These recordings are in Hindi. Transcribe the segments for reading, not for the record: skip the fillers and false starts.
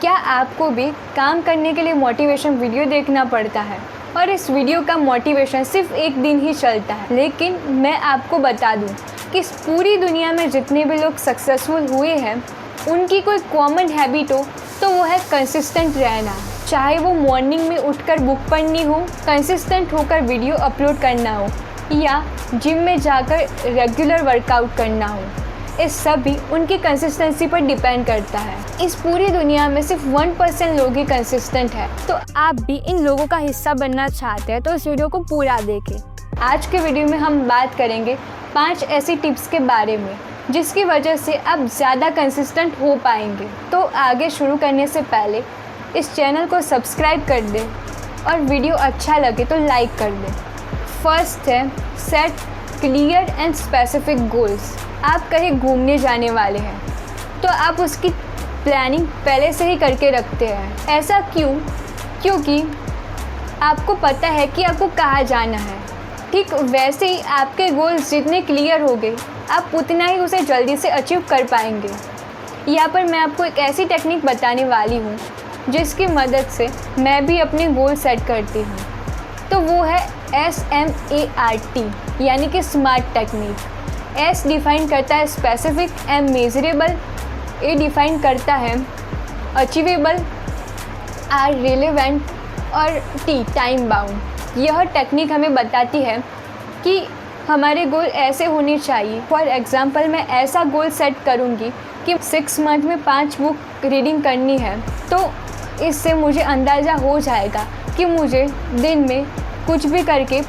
क्या आपको भी काम करने के लिए मोटिवेशन वीडियो देखना पड़ता है और इस वीडियो का मोटिवेशन सिर्फ एक दिन ही चलता है? लेकिन मैं आपको बता दूं कि इस पूरी दुनिया में जितने भी लोग सक्सेसफुल हुए हैं उनकी कोई कॉमन हैबिट हो तो वो है कंसिस्टेंट रहना। चाहे वो मॉर्निंग में उठकर बुक पढ़नी हो, कंसिस्टेंट होकर वीडियो अपलोड करना हो या जिम में जाकर रेगुलर वर्कआउट करना हो, इस सब भी उनकी कंसिस्टेंसी पर डिपेंड करता है। इस पूरी दुनिया में सिर्फ 1% लोग ही कंसिस्टेंट है। तो आप भी इन लोगों का हिस्सा बनना चाहते हैं तो इस वीडियो को पूरा देखें। आज के वीडियो में हम बात करेंगे 5 ऐसी टिप्स के बारे में जिसकी वजह से आप ज़्यादा कंसिस्टेंट हो पाएंगे। तो आगे शुरू करने से पहले इस चैनल को सब्सक्राइब कर दें और वीडियो अच्छा लगे तो लाइक कर दें। फर्स्ट है set clear and specific goals. आप कहीं घूमने जाने वाले हैं तो आप उसकी प्लानिंग पहले से ही करके रखते हैं। ऐसा क्यों? क्योंकि आपको पता है कि आपको कहाँ जाना है। ठीक वैसे ही आपके गोल्स जितने क्लियर होंगे आप उतना ही उसे जल्दी से अचीव कर पाएंगे। यहाँ पर मैं आपको एक ऐसी टेक्निक बताने वाली हूँ जिसकी मदद से मैं भी अपने गोल सेट करती हूँ। तो वो है SMART यानी कि स्मार्ट टेक्निक। S डिफ़ाइन करता है specific, M measurable, A define करता है अचीवेबल, R रिलेवेंट और T टाइम बाउंड। यह टेक्निक हमें बताती है कि हमारे गोल ऐसे होने चाहिए। फॉर एग्ज़ाम्पल मैं ऐसा गोल सेट करूँगी कि 6 मंथ में 5 बुक रीडिंग करनी है, तो इससे मुझे अंदाज़ा हो जाएगा कि मुझे दिन में कुछ भी करके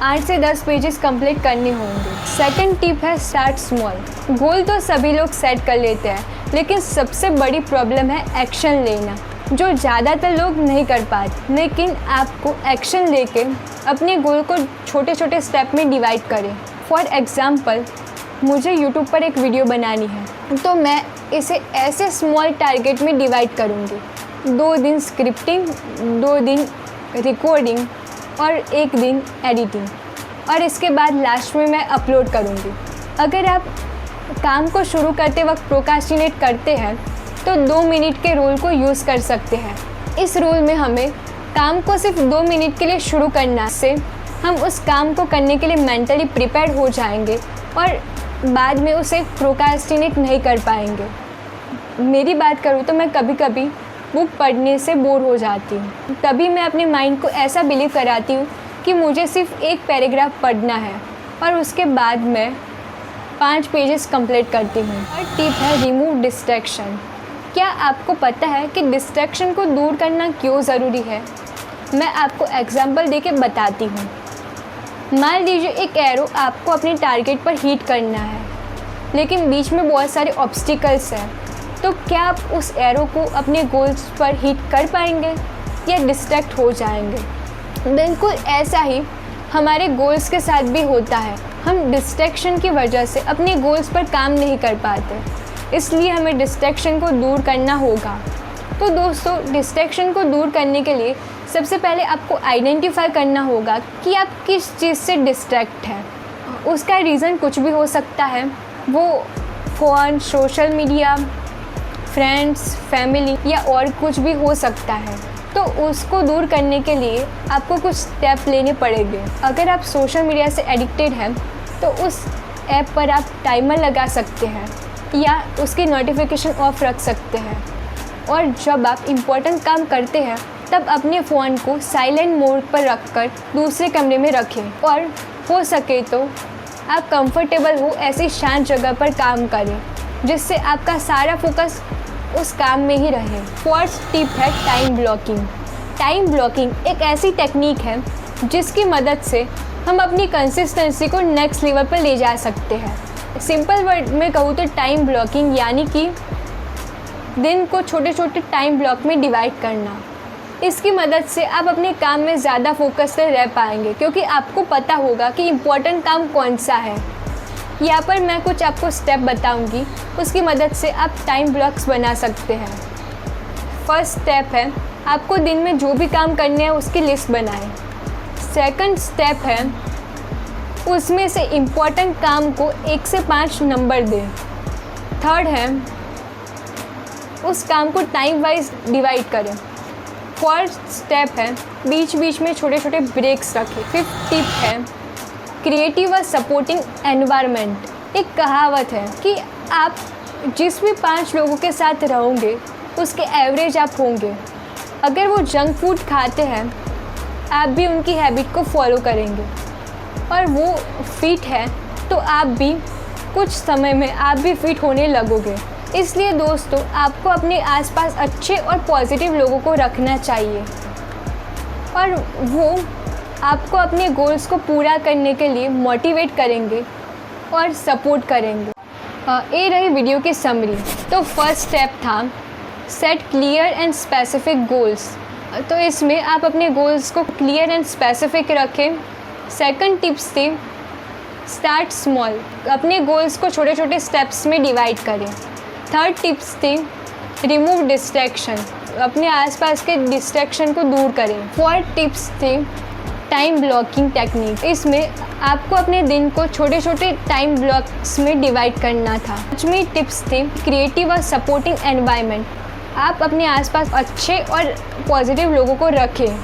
8 से 10 पेजेस कंप्लीट करने होंगे। सेकंड टिप है स्टार्ट स्मॉल। गोल तो सभी लोग सेट कर लेते हैं लेकिन सबसे बड़ी प्रॉब्लम है एक्शन लेना, जो ज़्यादातर लोग नहीं कर पाते। लेकिन आपको एक्शन लेके अपने गोल को छोटे छोटे स्टेप में डिवाइड करें। फॉर एग्ज़ाम्पल मुझे यूट्यूब पर एक वीडियो बनानी है तो मैं इसे ऐसे स्मॉल टारगेट में डिवाइड करूँगी। 2 दिन स्क्रिप्टिंग, 2 दिन रिकॉर्डिंग और 1 दिन एडिटिंग, और इसके बाद लास्ट में मैं अपलोड करूँगी। अगर आप काम को शुरू करते वक्त प्रोक्रास्टिनेट करते हैं तो 2 मिनट के रूल को यूज़ कर सकते हैं। इस रूल में हमें काम को सिर्फ 2 मिनट के लिए शुरू करना से हम उस काम को करने के लिए मेंटली प्रिपेयर हो जाएंगे और बाद में उसे प्रोक्रास्टिनेट नहीं कर पाएंगे। मेरी बात करूँ तो मैं कभी कभी बुक पढ़ने से बोर हो जाती हूँ, तभी मैं अपने माइंड को ऐसा बिलीव कराती हूँ कि मुझे सिर्फ एक पैराग्राफ पढ़ना है और उसके बाद मैं 5 पेजेस कंप्लीट करती हूँ। और टिप है रिमूव डिस्ट्रैक्शन। क्या आपको पता है कि डिस्ट्रैक्शन को दूर करना क्यों ज़रूरी है? मैं आपको एग्जांपल देके बताती हूँ। मान लीजिए एक एरो आपको अपने टारगेट पर हिट करना है लेकिन बीच में बहुत सारे ऑब्स्टिकल्स हैं, तो क्या आप उस एरो को अपने गोल्स पर हिट कर पाएंगे या डिस्ट्रैक्ट हो जाएंगे? बिल्कुल ऐसा ही हमारे गोल्स के साथ भी होता है। हम डिस्ट्रैक्शन की वजह से अपने गोल्स पर काम नहीं कर पाते, इसलिए हमें डिस्ट्रैक्शन को दूर करना होगा। तो दोस्तों, डिस्ट्रैक्शन को दूर करने के लिए सबसे पहले आपको आइडेंटिफाई करना होगा कि आप किस चीज़ से डिस्ट्रैक्ट हैं। उसका रीज़न कुछ भी हो सकता है, वो phone, social media, friends, family या और कुछ भी हो सकता है। तो उसको दूर करने के लिए आपको कुछ स्टेप लेने पड़ेंगे। अगर आप सोशल मीडिया से एडिक्टेड हैं तो उस ऐप पर आप टाइमर लगा सकते हैं या उसकी नोटिफिकेशन ऑफ रख सकते हैं। और जब आप इम्पोर्टेंट काम करते हैं तब अपने फ़ोन को साइलेंट मोड पर रखकर दूसरे कमरे में रखें और हो सके तो आप कंफर्टेबल हो ऐसी शांत जगह पर काम करें जिससे आपका सारा फोकस उस काम में ही रहे। फोर्थ टिप है टाइम ब्लॉकिंग। टाइम ब्लॉकिंग एक ऐसी टेक्निक है जिसकी मदद से हम अपनी कंसिस्टेंसी को नेक्स्ट लेवल पर ले जा सकते हैं। सिंपल वर्ड में कहूँ तो टाइम ब्लॉकिंग यानी कि दिन को छोटे छोटे टाइम ब्लॉक में डिवाइड करना। इसकी मदद से आप अपने काम में ज़्यादा फोकस से रह पाएंगे क्योंकि आपको पता होगा कि इम्पोर्टेंट काम कौन सा है। यहाँ पर मैं कुछ आपको स्टेप बताऊंगी, उसकी मदद से आप टाइम ब्लॉक्स बना सकते हैं। फर्स्ट स्टेप है आपको दिन में जो भी काम करने हैं उसकी लिस्ट बनाएं। सेकंड स्टेप है उसमें से इम्पोर्टेंट काम को 1 से 5 नंबर दें। थर्ड है उस काम को टाइम वाइज डिवाइड करें। फर्स्ट स्टेप है बीच बीच में छोटे छोटे ब्रेक्स रखें। फिफ्थ टिप है क्रिएटिव और सपोर्टिंग एनवायरनमेंट। एक कहावत है कि आप जिस भी 5 लोगों के साथ रहोगे उसके एवरेज आप होंगे। अगर वो जंक फूड खाते हैं आप भी उनकी हैबिट को फॉलो करेंगे और वो फिट है तो आप भी कुछ समय में आप भी फिट होने लगोगे। इसलिए दोस्तों आपको अपने आसपास अच्छे और पॉजिटिव लोगों को रखना चाहिए और वो आपको अपने गोल्स को पूरा करने के लिए मोटिवेट करेंगे और सपोर्ट करेंगे। ये रही वीडियो की समरी। तो फर्स्ट स्टेप था set clear and specific goals. तो इसमें आप अपने गोल्स को क्लियर एंड स्पेसिफिक रखें। सेकंड टिप्स थी स्टार्ट स्मॉल। अपने गोल्स को छोटे छोटे स्टेप्स में डिवाइड करें। थर्ड टिप्स थी रिमूव डिस्ट्रैक्शन। अपने आसपास के डिस्ट्रैक्शन को दूर करें। फोर्थ टिप्स थी टाइम ब्लॉकिंग टेक्निक। इसमें आपको अपने दिन को छोटे छोटे टाइम ब्लॉक्स में डिवाइड करना था। पांचवी टिप्स थी क्रिएटिव और सपोर्टिंग एनवायरनमेंट। आप अपने आसपास अच्छे और पॉजिटिव लोगों को रखें।